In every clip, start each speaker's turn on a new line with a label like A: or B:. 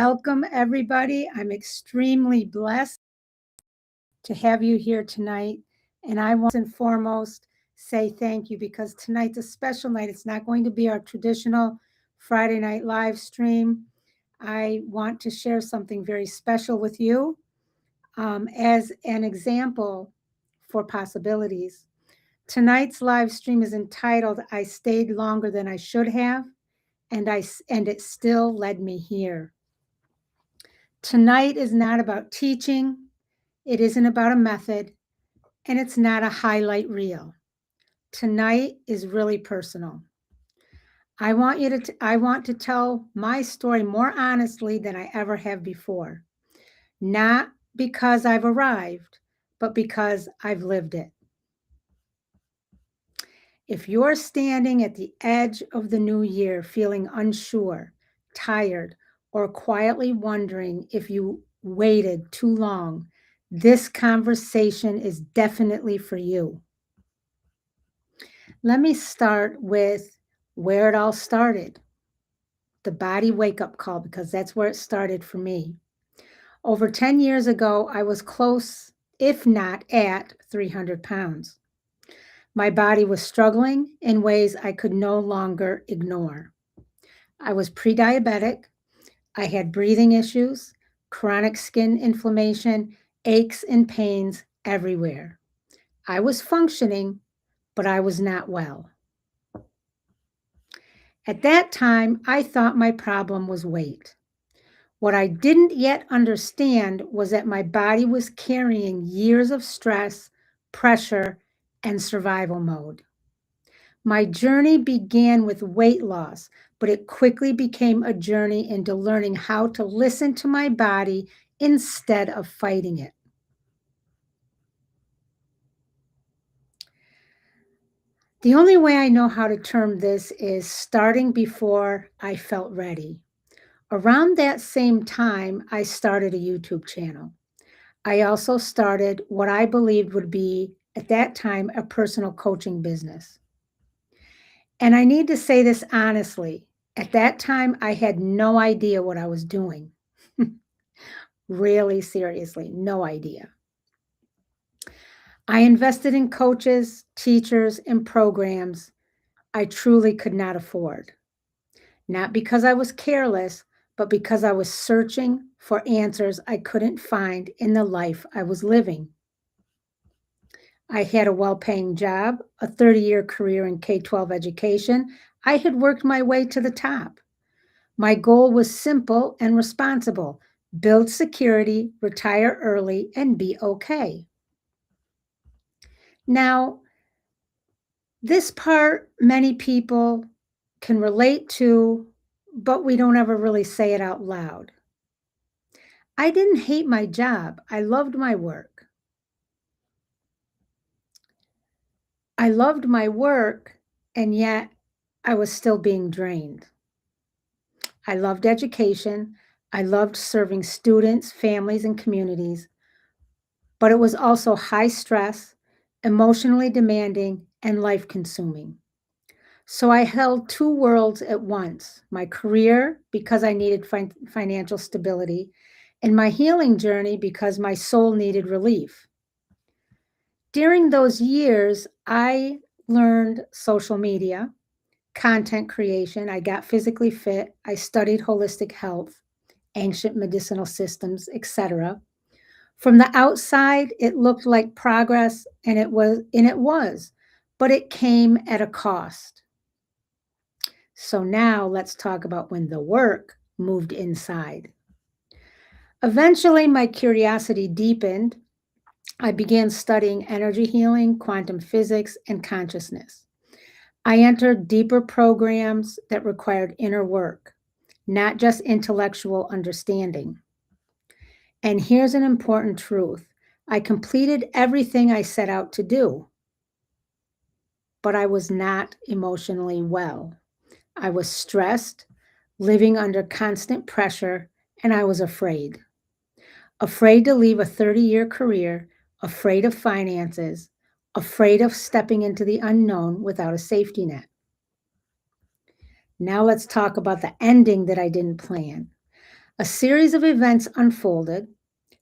A: Welcome, everybody. I'm extremely blessed to have you here tonight. And I want and foremost say thank you because tonight's a special night. It's not going to be our traditional Friday night live stream. I want to share something very special with you as an example for possibilities. Tonight's live stream is entitled, I Stayed Longer Than I Should Have, and it still led me here. Tonight is not about teaching, it isn't about a method, and it's not a highlight reel. Tonight is really personal. I want to tell my story more honestly than I ever have before. Not because I've arrived, but because I've lived it. If you're standing at the edge of the new year feeling unsure, tired, or quietly wondering if you waited too long, this conversation is definitely for you. Let me start with where it all started. The body wake-up call, because that's where it started for me. Over 10 years ago, I was close, if not at 300 pounds. My body was struggling in ways I could no longer ignore. I was pre-diabetic. I had breathing issues, chronic skin inflammation, aches and pains everywhere. I was functioning, but I was not well. At that time, I thought my problem was weight. What I didn't yet understand was that my body was carrying years of stress, pressure, and survival mode. My journey began with weight loss, but it quickly became a journey into learning how to listen to my body instead of fighting it. The only way I know how to term this is starting before I felt ready. Around that same time, I started a YouTube channel. I also started what I believed would be, at that time, a personal coaching business. And I need to say this honestly. At that time, I had no idea what I was doing. Really, seriously, no idea. I invested in coaches, teachers, and programs I truly could not afford. Not because I was careless, but because I was searching for answers I couldn't find in the life I was living. I had a well-paying job, a 30-year career in K-12 education. I had worked my way to the top. My goal was simple and responsible: build security, retire early, and be okay. Now, this part many people can relate to, but we don't ever really say it out loud. I didn't hate my job. I loved my work. I loved my work, and yet I was still being drained. I loved education. I loved serving students, families, and communities, but it was also high stress, emotionally demanding, and life-consuming. So I held two worlds at once: my career, because I needed financial stability, and my healing journey, because my soul needed relief. During those years, I learned social media, content creation. I got physically fit. I studied holistic health, ancient medicinal systems, etc. From the outside, it looked like progress, and it was, but it came at a cost. So now let's talk about when the work moved inside. Eventually, my curiosity deepened. I began studying energy healing, quantum physics, and consciousness. I entered deeper programs that required inner work, not just intellectual understanding. And here's an important truth. I completed everything I set out to do, but I was not emotionally well. I was stressed, living under constant pressure, and I was afraid. Afraid to leave a 30-year career, afraid of finances, afraid of stepping into the unknown without a safety net. Now let's talk about the ending that I didn't plan. A series of events unfolded.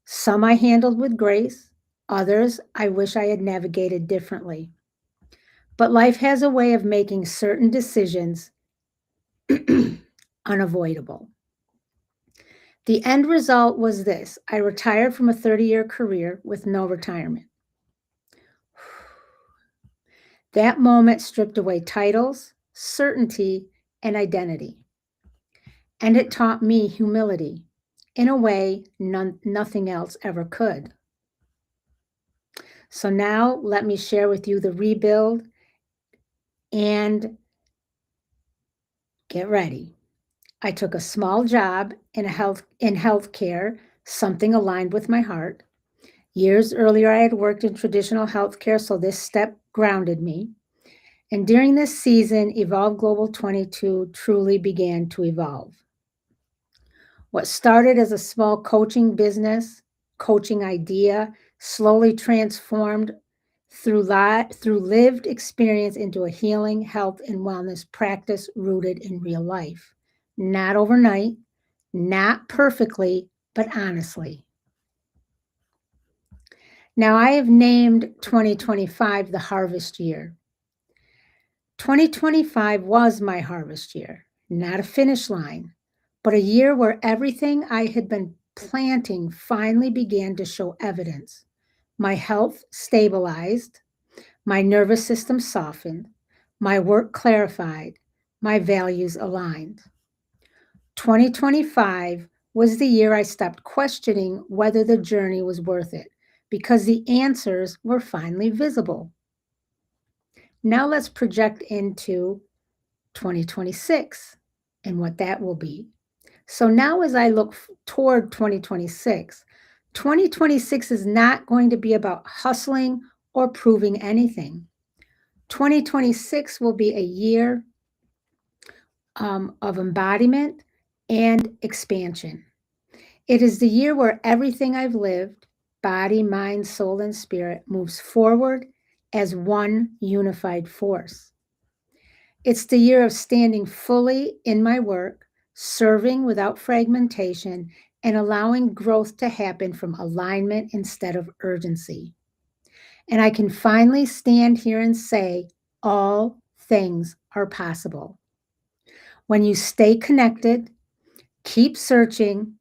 A: Some I handled with grace, others I wish I had navigated differently. But life has a way of making certain decisions unavoidable. The end result was this: I retired from a 30-year career with no retirement. That moment stripped away titles, certainty, and identity. And it taught me humility in a way nothing else ever could. So now let me share with you the rebuild and get ready. I took a small job in healthcare, something aligned with my heart. Years earlier, I had worked in traditional healthcare, so this step grounded me. And during this season, Evolve Global 22 truly began to evolve. What started as a small coaching idea, slowly transformed through lived experience into a healing, health, and wellness practice rooted in real life. Not overnight, not perfectly, but honestly. Now, I have named 2025 the harvest year. 2025 was my harvest year, not a finish line, but a year where everything I had been planting finally began to show evidence. My health stabilized, my nervous system softened, my work clarified, my values aligned. 2025 was the year I stopped questioning whether the journey was worth it because the answers were finally visible. Now let's project into 2026 and what that will be. So now, as I look toward 2026, 2026 is not going to be about hustling or proving anything. 2026 will be a year of embodiment and expansion. It is the year where everything I've lived, body, mind, soul, and spirit, moves forward as one unified force. It's the year of standing fully in my work, serving without fragmentation, and allowing growth to happen from alignment instead of urgency. And I can finally stand here and say, all things are possible. When you stay connected, keep searching,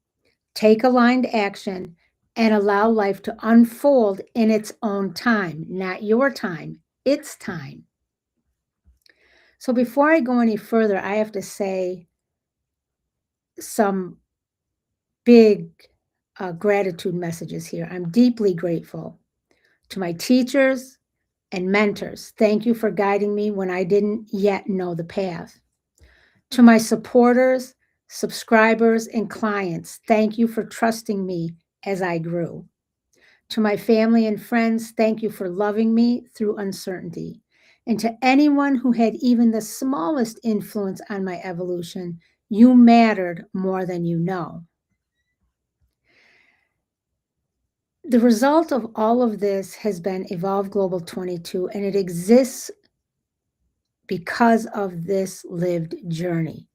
A: take aligned action, and allow life to unfold in its own time, not your time, its time. So before I go any further, I have to say some big gratitude messages here. I'm deeply grateful to my teachers and mentors. Thank you for guiding me when I didn't yet know the path. To my supporters, subscribers, and clients, thank you for trusting me as I grew. To my family and friends, thank you for loving me through uncertainty. And to anyone who had even the smallest influence on my evolution, you mattered more than you know. The result of all of this has been Evolve Global 22, and it exists because of this lived journey.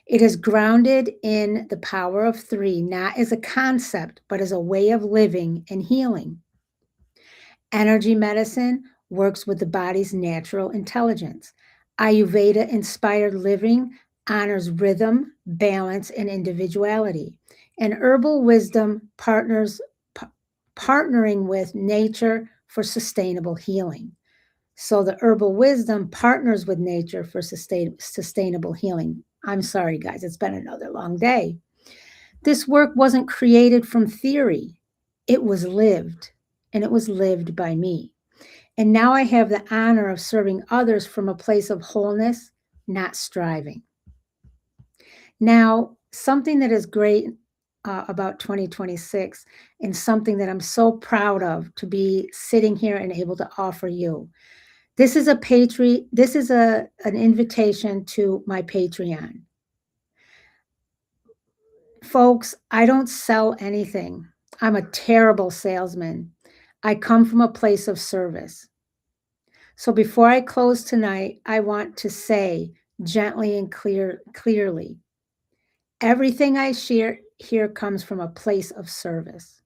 A: It is grounded in the power of three, not as a concept, but as a way of living and healing. Energy medicine works with the body's natural intelligence. Ayurveda inspired living honors rhythm, balance, and individuality. And herbal wisdom partnering with nature for sustainable healing. So the herbal wisdom partners with nature for sustainable healing. I'm sorry, guys, it's been another long day. This work wasn't created from theory, it was lived, and it was lived by me. And now I have the honor of serving others from a place of wholeness, not striving. Now, something that is great about 2026 and something that I'm so proud of to be sitting here and able to offer you. This is an invitation to my Patreon. Folks, I don't sell anything. I'm a terrible salesman. I come from a place of service. So before I close tonight, I want to say gently and clearly, everything I share here comes from a place of service.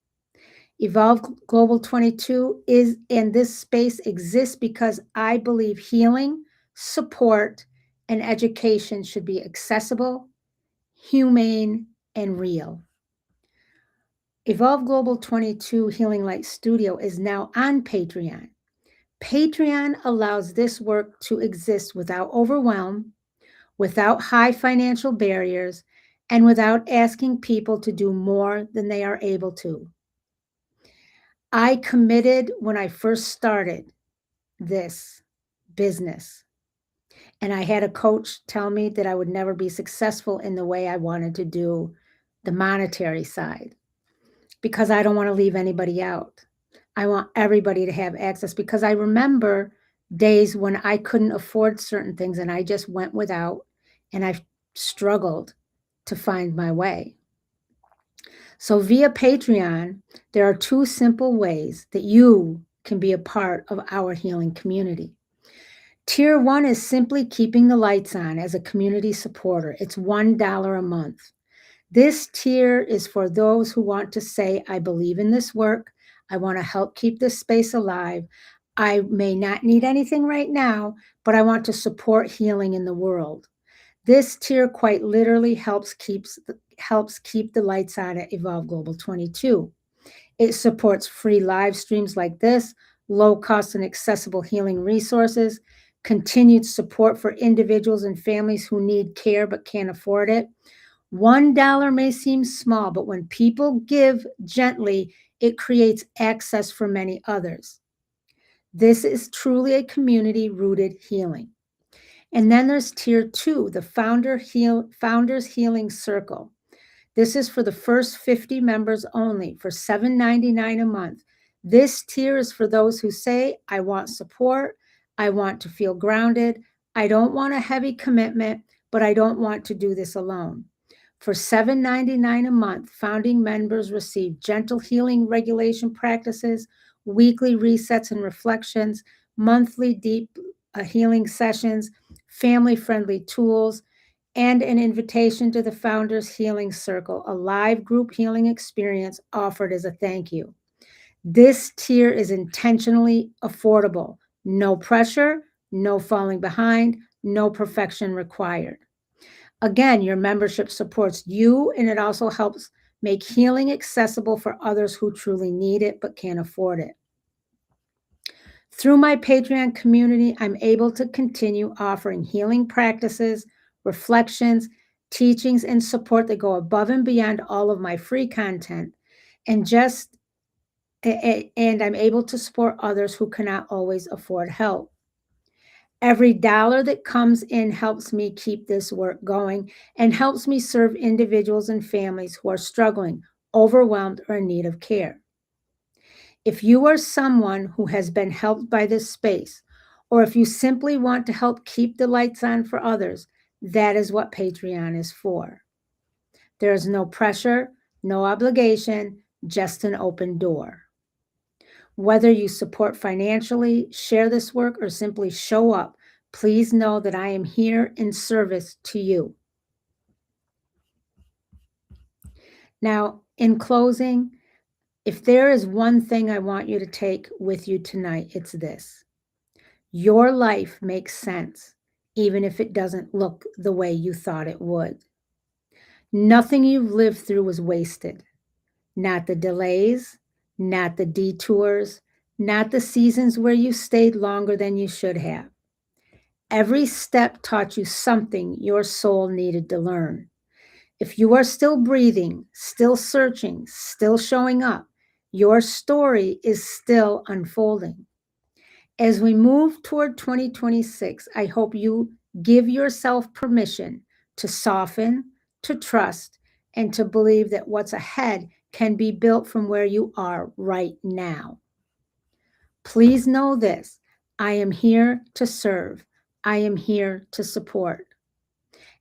A: Evolve Global 22 is, and this space exists because I believe healing, support, and education should be accessible, humane, and real. Evolve Global 22 Healing Light Studio is now on Patreon. Patreon allows this work to exist without overwhelm, without high financial barriers, and without asking people to do more than they are able to. I committed when I first started this business, and I had a coach tell me that I would never be successful in the way I wanted to do the monetary side because I don't want to leave anybody out. I want everybody to have access because I remember days when I couldn't afford certain things and I just went without, and I struggled to find my way. So via Patreon, there are two simple ways that you can be a part of our healing community. Tier 1 is simply keeping the lights on as a community supporter. It's $1 a month. This tier is for those who want to say, I believe in this work. I want to help keep this space alive. I may not need anything right now, but I want to support healing in the world. This tier quite literally helps keep the lights on at Evolve Global 22. It supports free live streams like this, low cost and accessible healing resources, continued support for individuals and families who need care but can't afford it. $1 may seem small, but when people give gently, it creates access for many others. This is truly a community-rooted healing. And then there's tier 2, the Founders Healing Circle. This is for the first 50 members only for $7.99 a month. This tier is for those who say, I want support, I want to feel grounded, I don't want a heavy commitment, but I don't want to do this alone. For $7.99 a month, founding members receive gentle healing regulation practices, weekly resets and reflections, monthly deep healing sessions, family-friendly tools, and an invitation to the Founders Healing Circle, a live group healing experience offered as a thank you. This tier is intentionally affordable. No pressure, no falling behind, no perfection required. Again, your membership supports you, and it also helps make healing accessible for others who truly need it but can't afford it. Through my Patreon community, I'm able to continue offering healing practices, reflections, teachings, and support that go above and beyond all of my free content, and I'm able to support others who cannot always afford help. Every dollar that comes in helps me keep this work going and helps me serve individuals and families who are struggling, overwhelmed, or in need of care. If you are someone who has been helped by this space, or if you simply want to help keep the lights on for others, that is what Patreon is for. There is no pressure, no obligation, just an open door. Whether you support financially, share this work, or simply show up, please know that I am here in service to you. Now, in closing, if there is one thing I want you to take with you tonight, it's this. Your life makes sense, even if it doesn't look the way you thought it would. Nothing you've lived through was wasted. Not the delays, not the detours, not the seasons where you stayed longer than you should have. Every step taught you something your soul needed to learn. If you are still breathing, still searching, still showing up, your story is still unfolding. As we move toward 2026, I hope you give yourself permission to soften, to trust, and to believe that what's ahead can be built from where you are right now. Please know this, I am here to serve. I am here to support.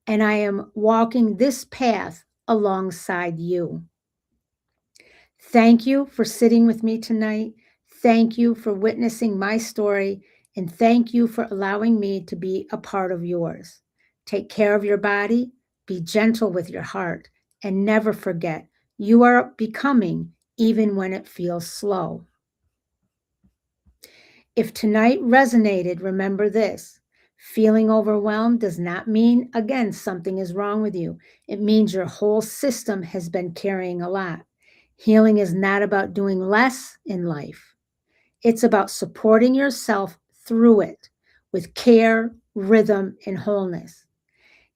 A: And I am walking this path alongside you. Thank you for sitting with me tonight. Thank you for witnessing my story, and thank you for allowing me to be a part of yours. Take care of your body, be gentle with your heart, And never forget, you are becoming even when it feels slow. If tonight resonated, remember this. Feeling overwhelmed does not mean, again, something is wrong with you. It means your whole system has been carrying a lot. Healing is not about doing less in life. It's about supporting yourself through it with care, rhythm, and wholeness.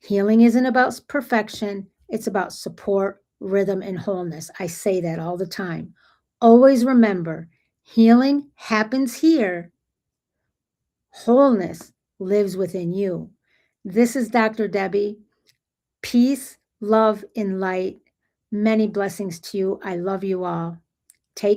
A: Healing isn't about perfection. It's about support, rhythm, and wholeness. I say that all the time. Always remember, healing happens here. Wholeness lives within you. This is Dr. Debbie. Peace, love, and light. Many blessings to you. I love you all. Take